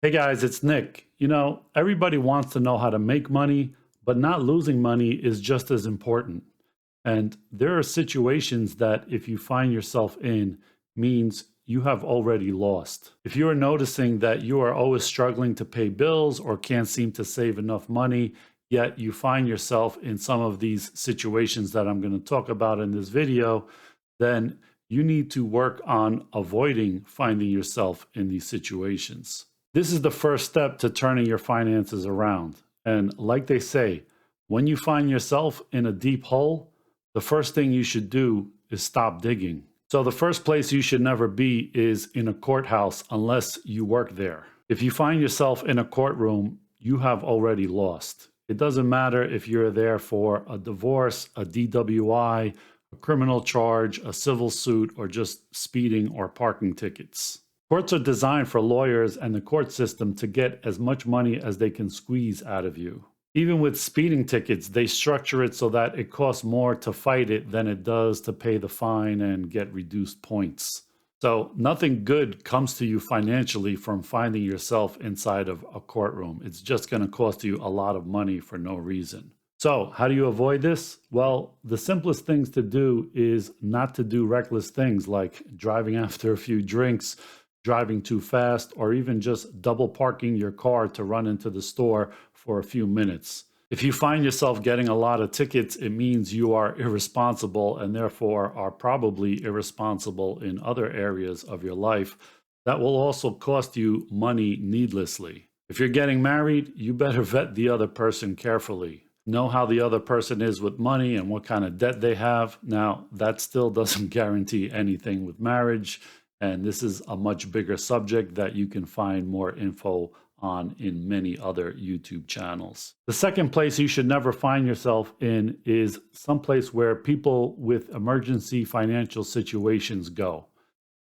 Hey guys, it's Nick. Everybody wants to know how to make money, but not losing money is just as important. And there are situations that if you find yourself in means you have already lost. If you are noticing that you are always struggling to pay bills or can't seem to save enough money, yet you find yourself in some of these situations that I'm going to talk about in this video, then you need to work on avoiding finding yourself in these situations. This is the first step to turning your finances around. And like they say, when you find yourself in a deep hole, the first thing you should do is stop digging. So, the first place you should never be is in a courthouse unless you work there. If you find yourself in a courtroom, you have already lost. It doesn't matter if you're there for a divorce, a DWI, a criminal charge, a civil suit, or just speeding or parking tickets. Courts are designed for lawyers and the court system to get as much money as they can squeeze out of you. Even with speeding tickets, they structure it so that it costs more to fight it than it does to pay the fine and get reduced points. So, nothing good comes to you financially from finding yourself inside of a courtroom. It's just going to cost you a lot of money for no reason. So, how do you avoid this? Well, the simplest things to do is not to do reckless things like driving after a few drinks, driving too fast, or even just double parking your car to run into the store for a few minutes. If you find yourself getting a lot of tickets, it means you are irresponsible and therefore are probably irresponsible in other areas of your life that will also cost you money needlessly. If you're getting married, you better vet the other person carefully. Know how the other person is with money and what kind of debt they have. Now, that still doesn't guarantee anything with marriage. And this is a much bigger subject that you can find more info on in many other YouTube channels. The second place you should never find yourself in is someplace where people with emergency financial situations go.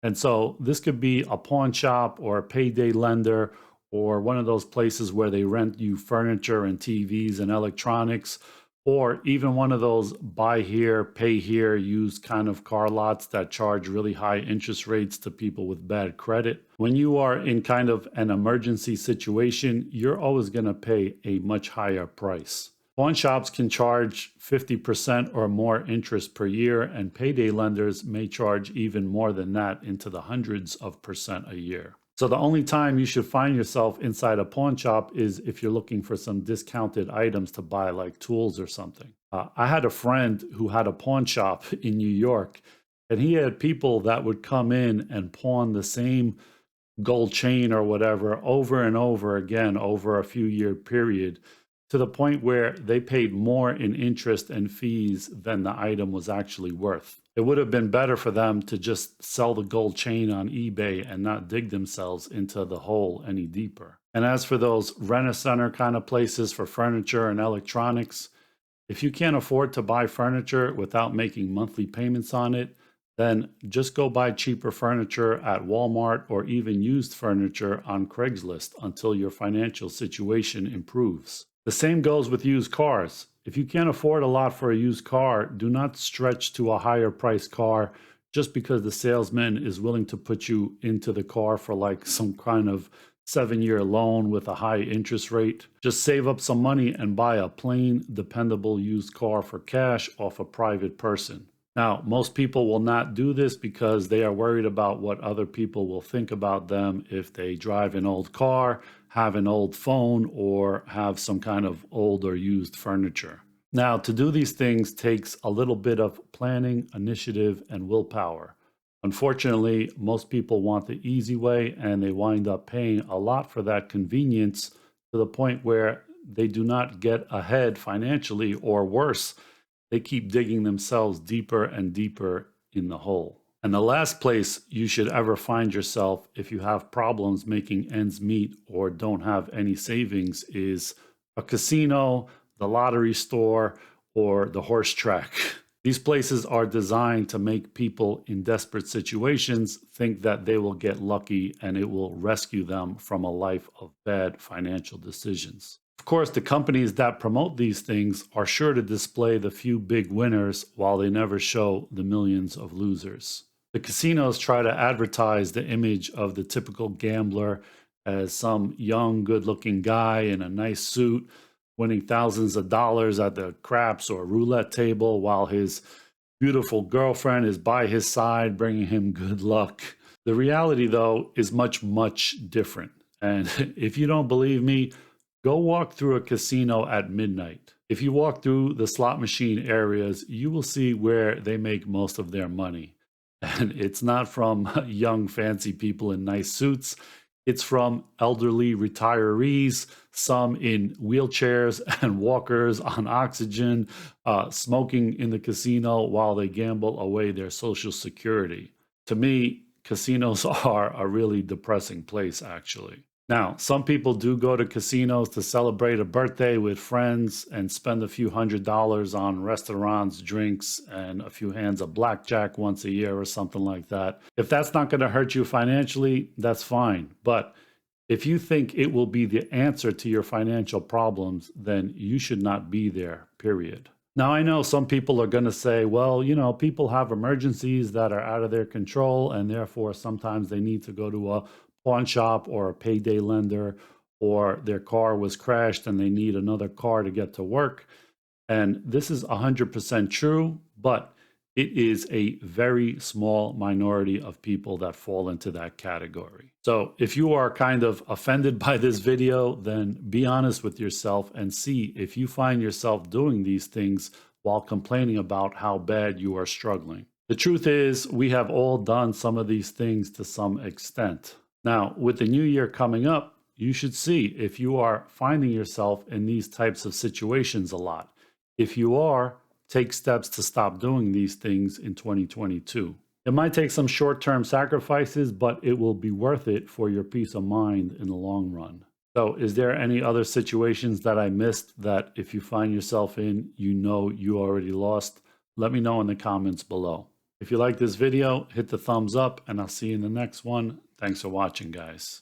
And so this could be a pawn shop or a payday lender or one of those places where they rent you furniture and TVs and electronics, or even one of those buy here, pay here, used kind of car lots that charge really high interest rates to people with bad credit. When you are in kind of an emergency situation, you're always going to pay a much higher price. Pawn shops can charge 50% or more interest per year, and payday lenders may charge even more than that, into the hundreds of percent a year. So the only time you should find yourself inside a pawn shop is if you're looking for some discounted items to buy, like tools or something. I had a friend who had a pawn shop in New York, and he had people that would come in and pawn the same gold chain or whatever over and over again over a few year period, to the point where they paid more in interest and fees than the item was actually worth. It would have been better for them to just sell the gold chain on eBay and not dig themselves into the hole any deeper. And as for those rent-a-center kind of places for furniture and electronics, if you can't afford to buy furniture without making monthly payments on it, then just go buy cheaper furniture at Walmart or even used furniture on Craigslist until your financial situation improves. The same goes with used cars. If you can't afford a lot for a used car, do not stretch to a higher priced car just because the salesman is willing to put you into the car for like some kind of 7-year loan with a high interest rate. Just save up some money and buy a plain, dependable used car for cash off a private person. Now, most people will not do this because they are worried about what other people will think about them if they drive an old car, have an old phone, or have some kind of old or used furniture. Now, to do these things takes a little bit of planning, initiative, and willpower. Unfortunately, most people want the easy way and they wind up paying a lot for that convenience, to the point where they do not get ahead financially, or worse, they keep digging themselves deeper and deeper in the hole. And the last place you should ever find yourself if you have problems making ends meet or don't have any savings is a casino, the lottery store, or the horse track. These places are designed to make people in desperate situations think that they will get lucky and it will rescue them from a life of bad financial decisions. Of course, the companies that promote these things are sure to display the few big winners while they never show the millions of losers. The casinos try to advertise the image of the typical gambler as some young, good looking guy in a nice suit winning thousands of dollars at the craps or roulette table while his beautiful girlfriend is by his side bringing him good luck. The reality, though, is much, much different. And if you don't believe me, go walk through a casino at midnight. If you walk through the slot machine areas, you will see where they make most of their money. And it's not from young, fancy people in nice suits. It's from elderly retirees, some in wheelchairs and walkers on oxygen, smoking in the casino while they gamble away their Social Security. To me, casinos are a really depressing place, actually. Now, some people do go to casinos to celebrate a birthday with friends and spend a few $100s on restaurants, drinks, and a few hands of blackjack once a year or something like that. If that's not going to hurt you financially, that's fine. But if you think it will be the answer to your financial problems, then you should not be there, period. Now, I know some people are going to say, well, people have emergencies that are out of their control, and therefore sometimes they need to go to a pawn shop or a payday lender, or their car was crashed and they need another car to get to work. And this is 100% true, but it is a very small minority of people that fall into that category. So if you are kind of offended by this video, then be honest with yourself and see if you find yourself doing these things while complaining about how bad you are struggling. The truth is, we have all done some of these things to some extent. Now, with the new year coming up, you should see if you are finding yourself in these types of situations a lot. If you are, take steps to stop doing these things in 2022. It might take some short-term sacrifices, but it will be worth it for your peace of mind in the long run. So, is there any other situations that I missed that if you find yourself in, you already lost? Let me know in the comments below. If you like this video, hit the thumbs up and I'll see you in the next one. Thanks for watching, guys.